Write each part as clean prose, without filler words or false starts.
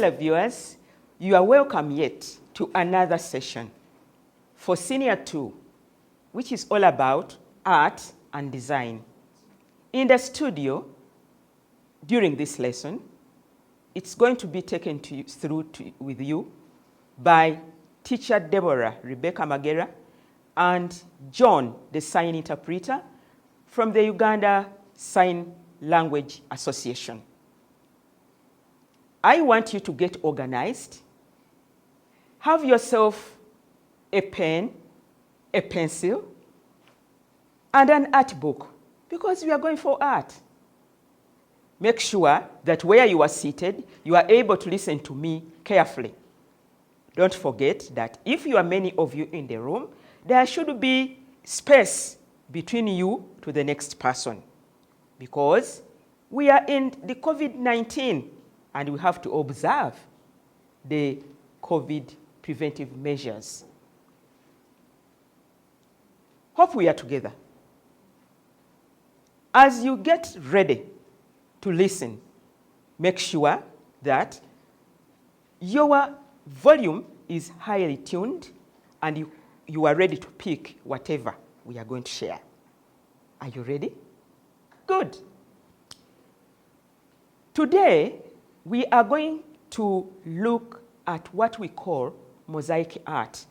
televiewers, you are welcome yet to another session for Senior 2, which is all about art and design. In the studio, during this lesson, it's going to be taken with you by teacher Deborah Rebecca Magera and John, the sign interpreter from the Uganda Sign Language Association. I want you to get organized. Have yourself a pen, a pencil, and an art book, because we are going for art. Make sure that where you are seated, you are able to listen to me carefully. Don't forget that if you are many of you in the room, there should be space between you to the next person, because we are in the COVID-19 and we have to observe the COVID preventive measures. Hope we are together. As you get ready to listen, make sure that your volume is highly tuned and you are ready to pick whatever we are going to share. Are you ready? Good. Today, we are going to look at what we call mosaic art.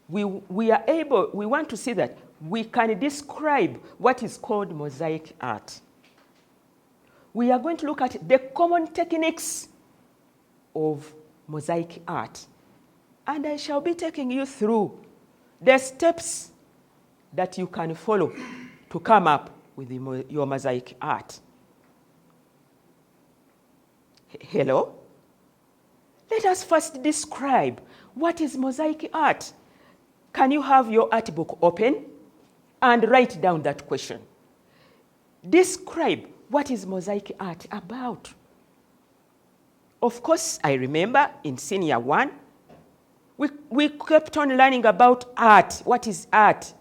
We want to see that we can describe what is called mosaic art. We are going to look at the common techniques of mosaic art. And I shall be taking you through the steps that you can follow to come up with your mosaic art. Hello? Let us first describe what is mosaic art. Can you have your art book open and write down that question? Describe what is mosaic art about. Of course, I remember in Senior 1, we kept on learning about art. What is art?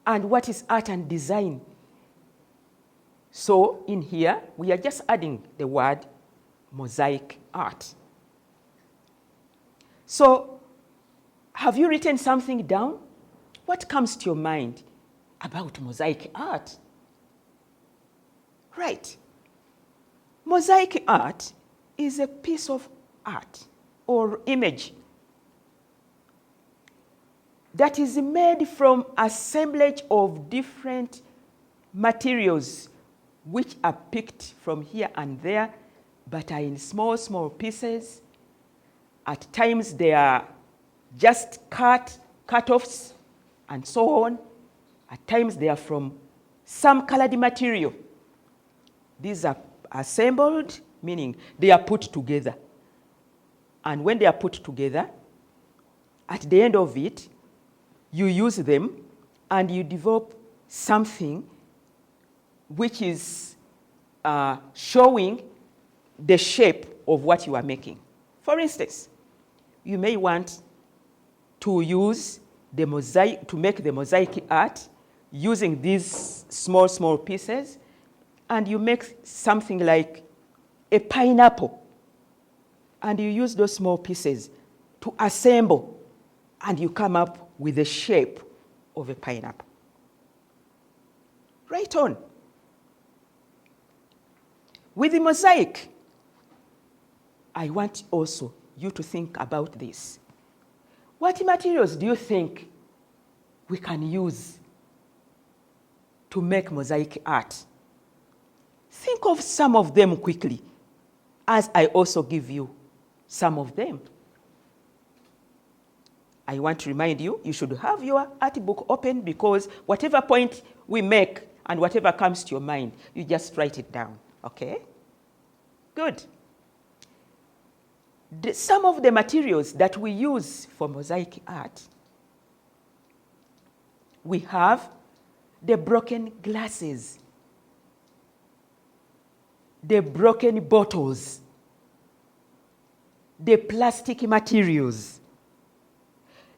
And what is art and design? So in here, we are just adding the word mosaic art. So have you written something down? What comes to your mind about mosaic art? Right. Mosaic art is a piece of art or image that is made from assemblage of different materials which are picked from here and there, but are in small, small pieces. At times they are just cut-offs and so on. At times they are from some colored material. These are assembled, meaning they are put together. And when they are put together, at the end of it, you use them and you develop something which is showing the shape of what you are making. For instance, you may want to use the mosaic, to make the mosaic art using these small, small pieces, and you make something like a pineapple, and you use those small pieces to assemble, and you come up with the shape of a pineapple. Right on. With the mosaic, I want also you to think about this. What materials do you think we can use to make mosaic art? Think of some of them quickly, as I also give you some of them. I want to remind you, you should have your art book open, because whatever point we make and whatever comes to your mind, you just write it down, okay? Good. Some of the materials that we use for mosaic art, we have the broken glasses, the broken bottles, the plastic materials,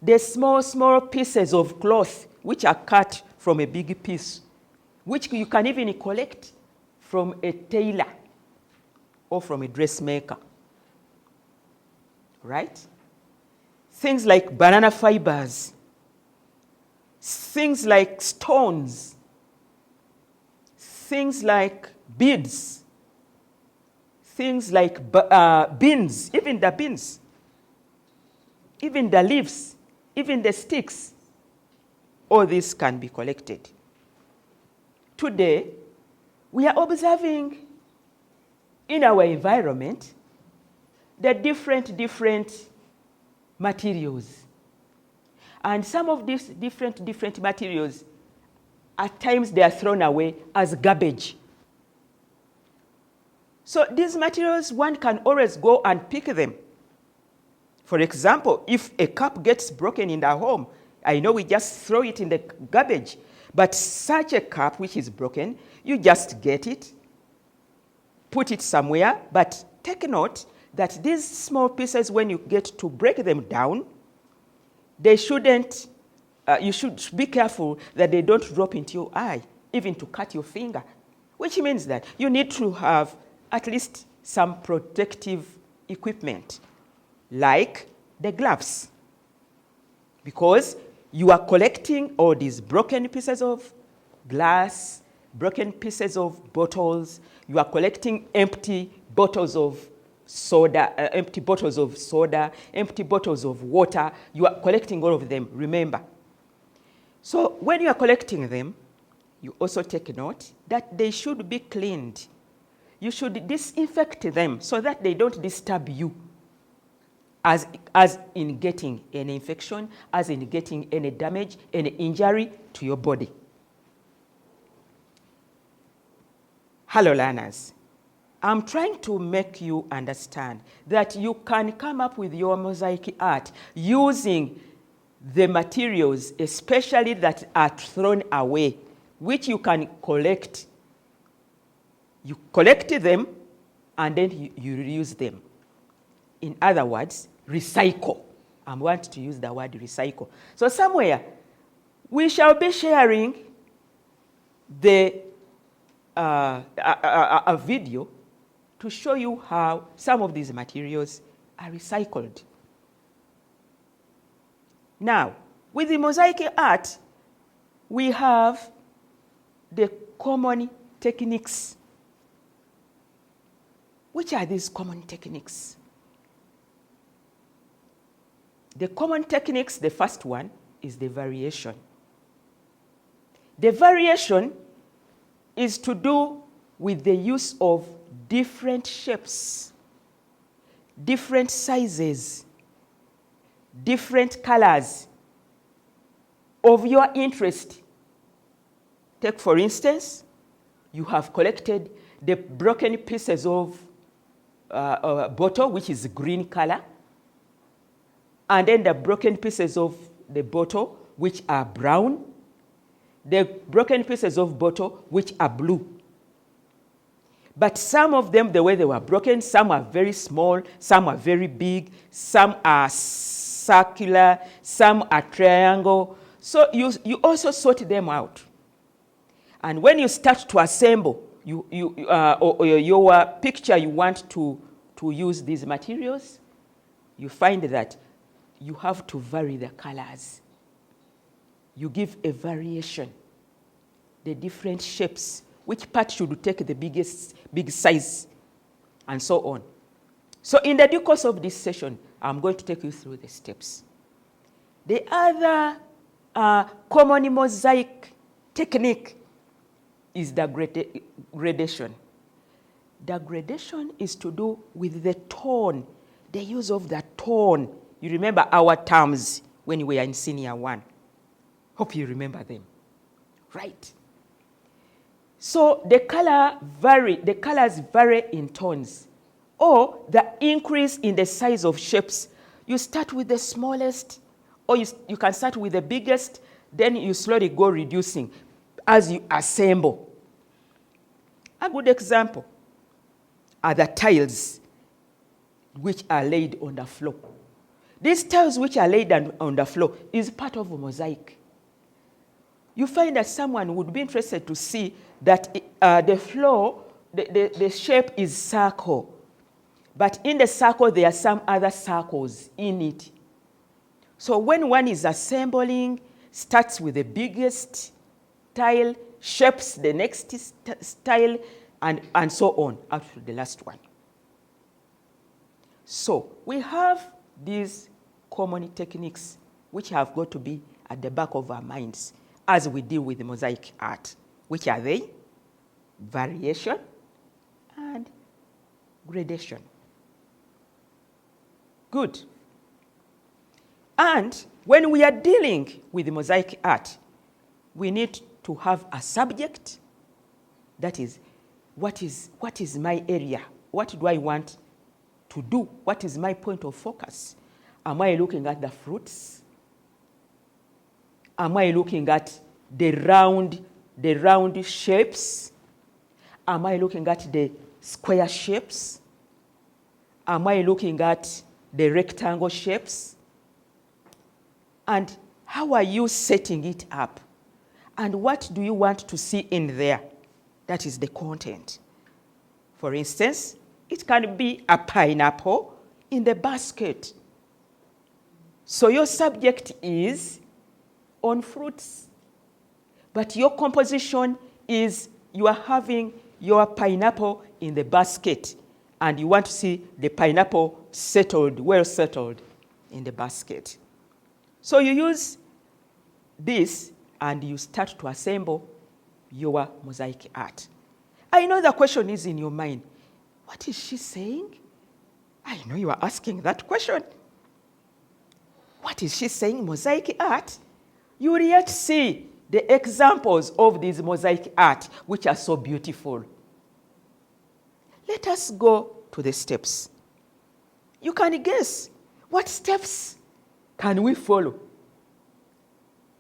the small, small pieces of cloth which are cut from a big piece, which you can even collect from a tailor. or from a dressmaker, right? Things like banana fibers, things like stones, things like beads, things like beans, even the beans, even the leaves, even the sticks. All this can be collected. Today, we are observing in our environment the different materials. And some of these different materials, at times they are thrown away as garbage. So these materials, one can always go and pick them. For example, if a cup gets broken in our home, I know we just throw it in the garbage. But such a cup which is broken, you just get it, put it somewhere, but take note that these small pieces, when you get to break them down, they shouldn't, you should be careful that they don't drop into your eye, even to cut your finger, which means that you need to have at least some protective equipment, like the gloves, because you are collecting all these broken pieces of glass, broken pieces of bottles. You are collecting empty bottles of soda, empty bottles of water. You are collecting all of them, remember. So when you are collecting them, you also take note that they should be cleaned. You should disinfect them so that they don't disturb you, as in getting any infection, as in getting any damage, any injury to your body. Hello, learners. I'm trying to make you understand that you can come up with your mosaic art using the materials, especially that are thrown away, which you can collect. You collect them and then you reuse them. In other words, recycle. I want to use the word recycle. So somewhere, we shall be sharing a video to show you how some of these materials are recycled. Now, with the mosaic art, we have the common techniques. Which are these common techniques? The common techniques, the first one is the variation. The variation is to do with the use of different shapes, different sizes, different colors of your interest. Take, for instance, you have collected the broken pieces of a bottle, which is green color, and then the broken pieces of the bottle, which are brown, the broken pieces of bottle, which are blue. But some of them, the way they were broken, some are very small, some are very big, some are circular, some are triangle. So you also sort them out. And when you start to assemble your picture you want to use these materials, you find that you have to vary the colors. You give a variation, the different shapes, which part should take the big size, and so on. So in the due course of this session, I'm going to take you through the steps. The other common mosaic technique is the gradation. The gradation is to do with the tone, the use of the tone. You remember our terms when we were in senior 1. Hope you remember them. Right. So the colors vary in tones, or the increase in the size of shapes. You start with the smallest, or you can start with the biggest, then you slowly go reducing as you assemble. A good example are the tiles which are laid on the floor. These tiles which are laid on the floor is part of a mosaic. You find that someone would be interested to see that the floor, the shape is circle. But in the circle, there are some other circles in it. So when one is assembling, starts with the biggest tile, shapes the next tile, and so on, up to the last one. So we have these common techniques which have got to be at the back of our minds as we deal with the mosaic art. Which are they? Variation and gradation. Good. And when we are dealing with the mosaic art, we need to have a subject. That is, what is my area? What do I want to do? What is my point of focus? Am I looking at the fruits? Am I looking at the round shapes? Am I looking at the square shapes? Am I looking at the rectangle shapes? And how are you setting it up? And what do you want to see in there? That is the content. For instance, it can be a pineapple in the basket. So your subject is on fruits. But your composition is you are having your pineapple in the basket, and you want to see the pineapple settled, well settled in the basket. So you use this and you start to assemble your mosaic art. I know the question is in your mind. What is she saying? I know you are asking that question. What is she saying, mosaic art? You will yet see the examples of these mosaic art, which are so beautiful. Let us go to the steps. You can guess what steps can we follow.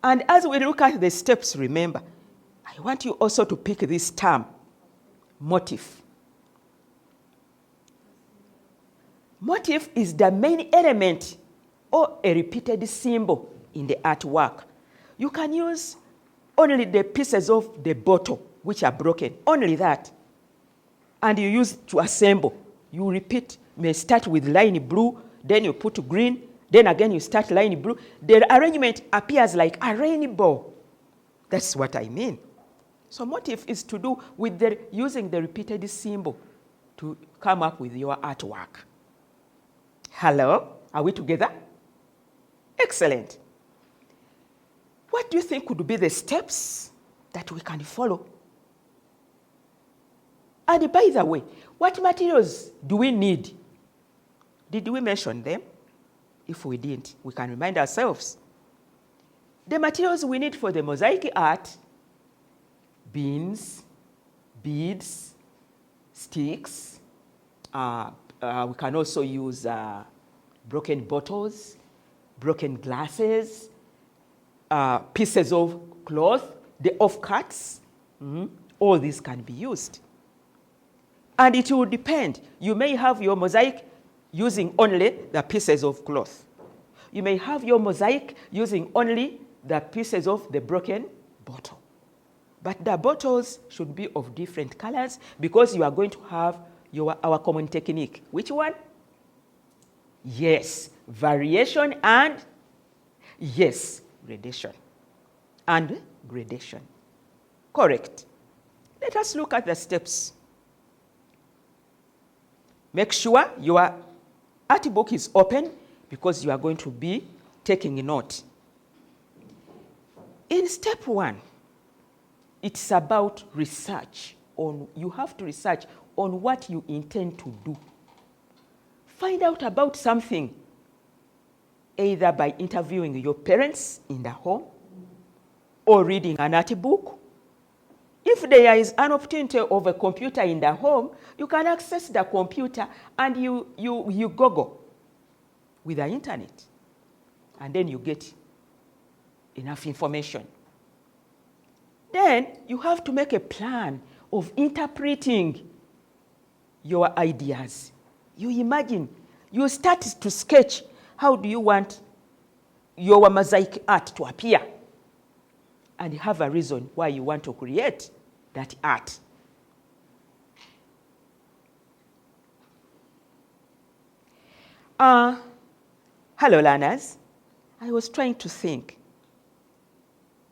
And as we look at the steps, remember, I want you also to pick this term, motif. Motif is the main element or a repeated symbol in the artwork. You can use only the pieces of the bottle which are broken, only that. And you use to assemble. You repeat, may start with line blue, then you put green, then again you start line blue. The arrangement appears like a rainbow. That's what I mean. So motif is to do with using the repeated symbol to come up with your artwork. Hello? Are we together? Excellent. What do you think could be the steps that we can follow? And by the way, what materials do we need? Did we mention them? If we didn't, we can remind ourselves. The materials we need for the mosaic art: beans, beads, sticks. We can also use broken bottles, broken glasses, pieces of cloth, the offcuts. All these can be used. And it will depend. You may have your mosaic using only the pieces of cloth. You may have your mosaic using only the pieces of the broken bottle. But the bottles should be of different colors because you are going to have our common technique. Which one? Yes, variation and yes, gradation. And gradation. Correct. Let us look at the steps. Make sure your art book is open because you are going to be taking a note. In step 1, it's about research. You have to research on what you intend to do. Find out about something, either by interviewing your parents in the home or reading an art book. If there is an opportunity of a computer in the home, you can access the computer and you Google with the internet. And then you get enough information. Then you have to make a plan of interpreting your ideas. You imagine, you start to sketch how do you want your mosaic art to appear, and you have a reason why you want to create that art. Hello, learners. I was trying to think,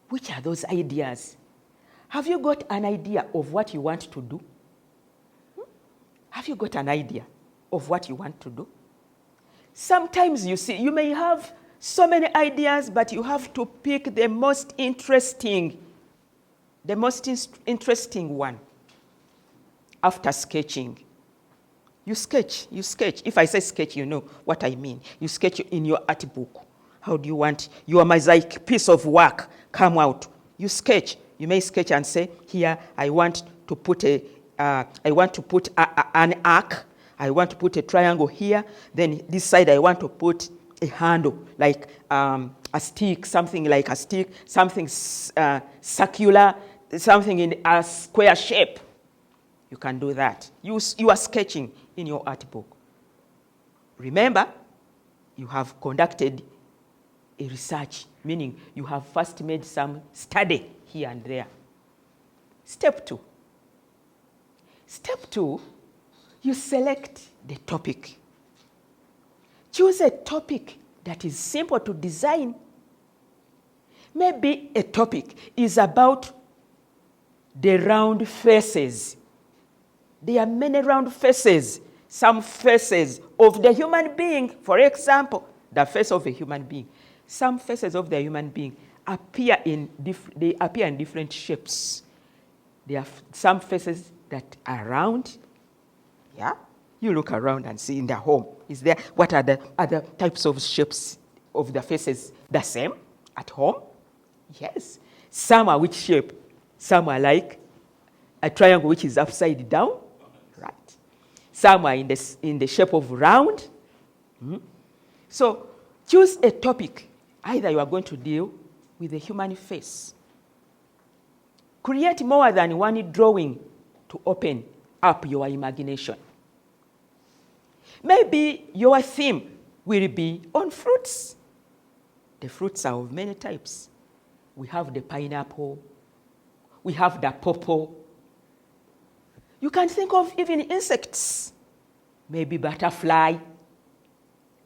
which are those ideas? Have you got an idea of what you want to do? Have you got an idea of what you want to do? Sometimes you see, you may have so many ideas, but you have to pick the most interesting one after sketching. You sketch. If I say sketch, you know what I mean. You sketch in your art book. How do you want your mosaic piece of work come out? You sketch. You may sketch and say, here I want to put an arc. I want to put a triangle here. Then this side I want to put a handle, like a stick, something like a stick, something circular, something in a square shape. You can do that. You are sketching in your art book. Remember, you have conducted a research, meaning you have first made some study here and there. Step 2. Step 2, you select the topic. Choose a topic that is simple to design. Maybe a topic is about the round faces. There are many round faces. Some faces of the human being, for example, the face of a human being. Some faces of the human being appear in different shapes. There are some faces that are round. Yeah, you look around and see in the home. What are the other types of shapes of the faces? The same at home? Yes. Some are which shape? Some are like a triangle which is upside down. Right. Some are in the shape of round. So choose a topic. Either you are going to deal with the human face. Create more than one drawing to open up your imagination. Maybe your theme will be on fruits. The fruits are of many types. We have the pineapple. We have the pawpaw. You can think of even insects. Maybe butterfly.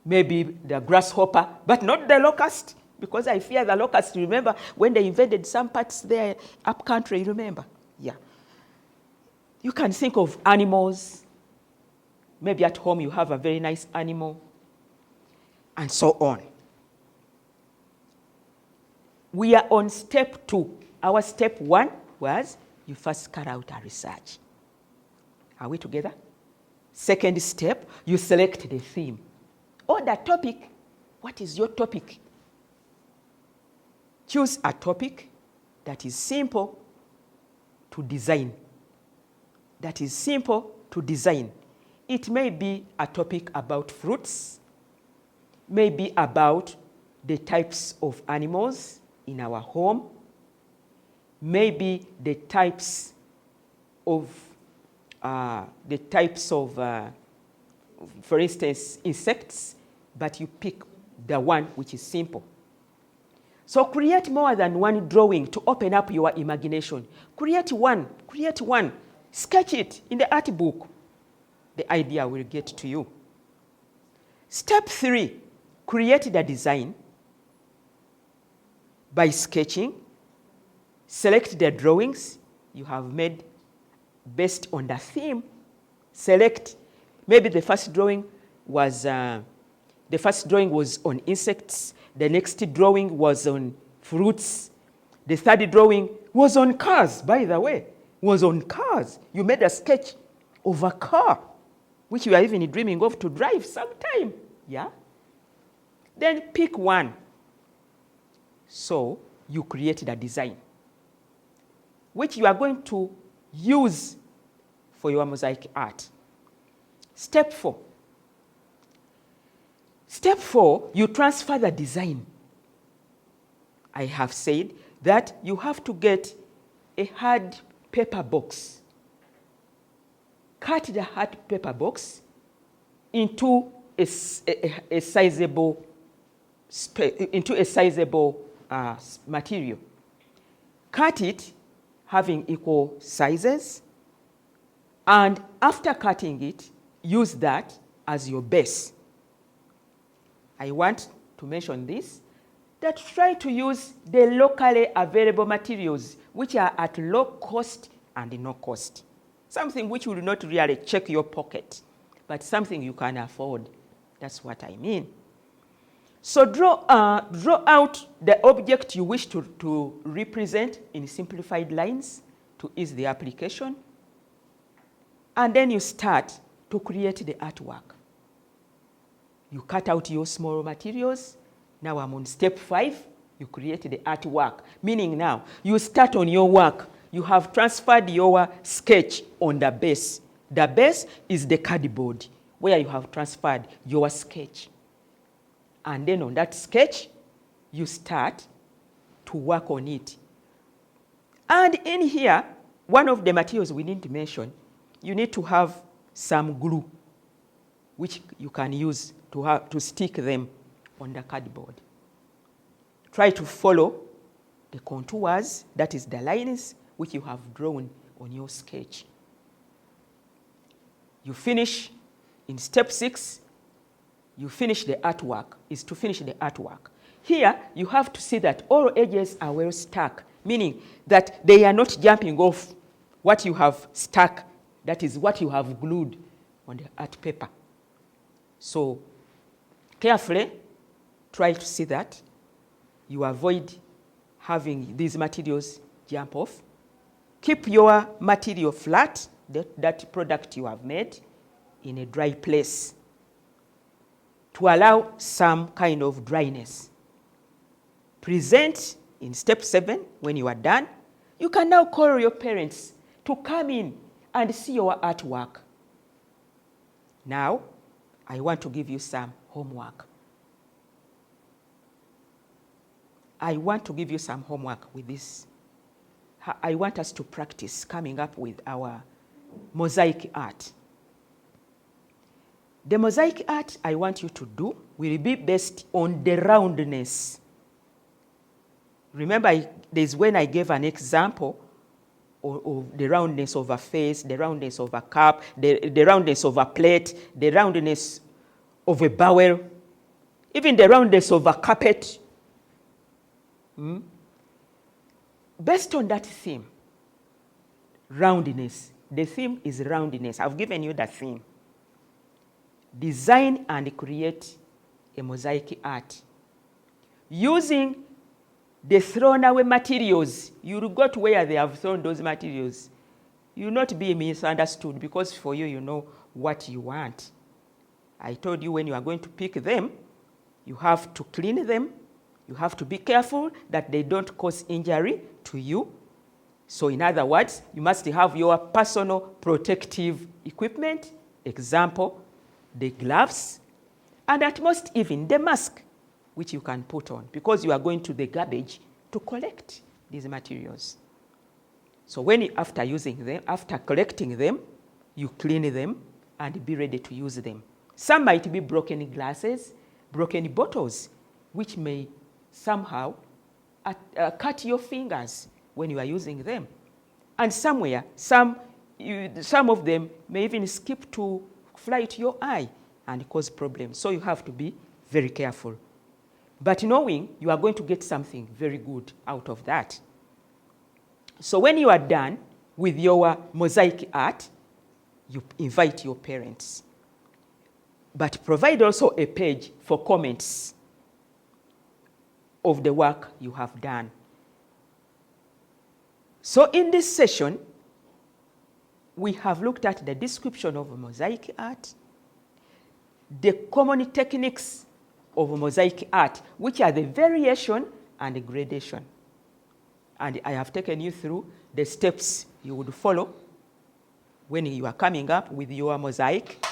Maybe the grasshopper, but not the locust, because I fear the locust. Remember when they invaded some parts there up country, remember? Yeah. You can think of animals. Maybe at home you have a very nice animal, and so on. We are on step 2. Our step 1 was you first carry out a research. Are we together? Second step, you select the theme. Or the topic. What is your topic? Choose a topic that is simple to design. That is simple to design. It may be a topic about fruits, maybe about the types of animals in our home, maybe the types of, for instance, insects, but you pick the one which is simple. So create more than one drawing to open up your imagination. Create one. Sketch it in the art book. The idea will get to you. Step 3, create the design by sketching. Select the drawings you have made based on the theme. Select, maybe the first drawing was on insects. The next drawing was on fruits. The third drawing was on cars, by the way. Was on cars. You made a sketch of a car, which you are even dreaming of to drive sometime. Yeah? Then pick one. So you created a design, which you are going to use for your mosaic art. Step 4. Step 4, you transfer the design. I have said that you have to get a hard paper box. Cut the hard paper box into a sizable material. Cut it having equal sizes, and after cutting it, use that as your base. I want to mention this, that try to use the locally available materials which are at low cost and no cost. Something which will not really check your pocket, but something you can afford. That's what I mean. So draw out the object you wish to represent in simplified lines to ease the application. And then you start to create the artwork. You cut out your small materials. Now I'm on step 5. You create the artwork. Meaning now, you start on your work. You have transferred your sketch on the base. The base is the cardboard where you have transferred your sketch. And then on that sketch, you start to work on it. And in here, one of the materials we need to mention, you need to have some glue, which you can use to stick them on the cardboard. Try to follow the contours, that is the lines which you have drawn on your sketch. You finish in step 6, you finish the artwork, is to finish the artwork. Here, you have to see that all edges are well stuck, meaning that they are not jumping off what you have stuck, that is what you have glued on the art paper. So, carefully try to see that you avoid having these materials jump off. Keep your material flat, that product you have made, in a dry place to allow some kind of dryness. Present in step 7 when you are done. You can now call your parents to come in and see your artwork. Now, I want to give you some homework. I want to give you some homework with this. I want us to practice coming up with our mosaic art. The mosaic art I want you to do will be based on the roundness. Remember, there's when I gave an example of the roundness of a face, the roundness of a cup, the roundness of a plate, the roundness of a bowl, even the roundness of a carpet. Based on that theme, roundness, the theme is roundness. I've given you the theme. Design and create a mosaic art. Using the thrown away materials, you'll go to where they have thrown those materials. You'll not be misunderstood because for you, you know what you want. I told you when you are going to pick them, you have to clean them. You have to be careful that they don't cause injury to you. So in other words, you must have your personal protective equipment, example, the gloves, and at most even the mask, which you can put on because you are going to the garbage to collect these materials. So after using them, after collecting them, you clean them and be ready to use them. Some might be broken glasses, broken bottles, which may somehow cut your fingers when you are using them. And some of them may even skip to fly to your eye and cause problems. So you have to be very careful. But knowing you are going to get something very good out of that. So when you are done with your mosaic art, you invite your parents. But provide also a page for comments of the work you have done. So in this session, we have looked at the description of mosaic art, the common techniques of mosaic art, which are the variation and the gradation. And I have taken you through the steps you would follow when you are coming up with your mosaic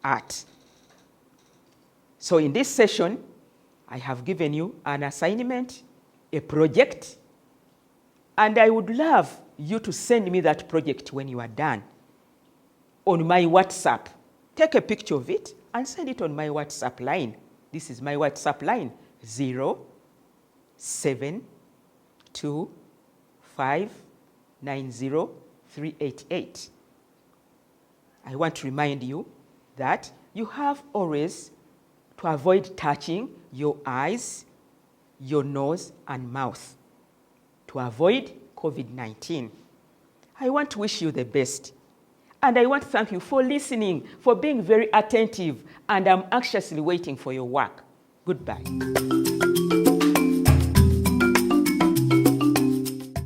art. So in this session, I have given you an assignment, a project, and I would love you to send me that project when you are done on my WhatsApp. Take a picture of it and send it on my WhatsApp line. This is my WhatsApp line, 072590388. I want to remind you that you have always to avoid touching your eyes, your nose, and mouth to avoid COVID-19. I want to wish you the best. And I want to thank you for listening, for being very attentive, and I'm anxiously waiting for your work. Goodbye.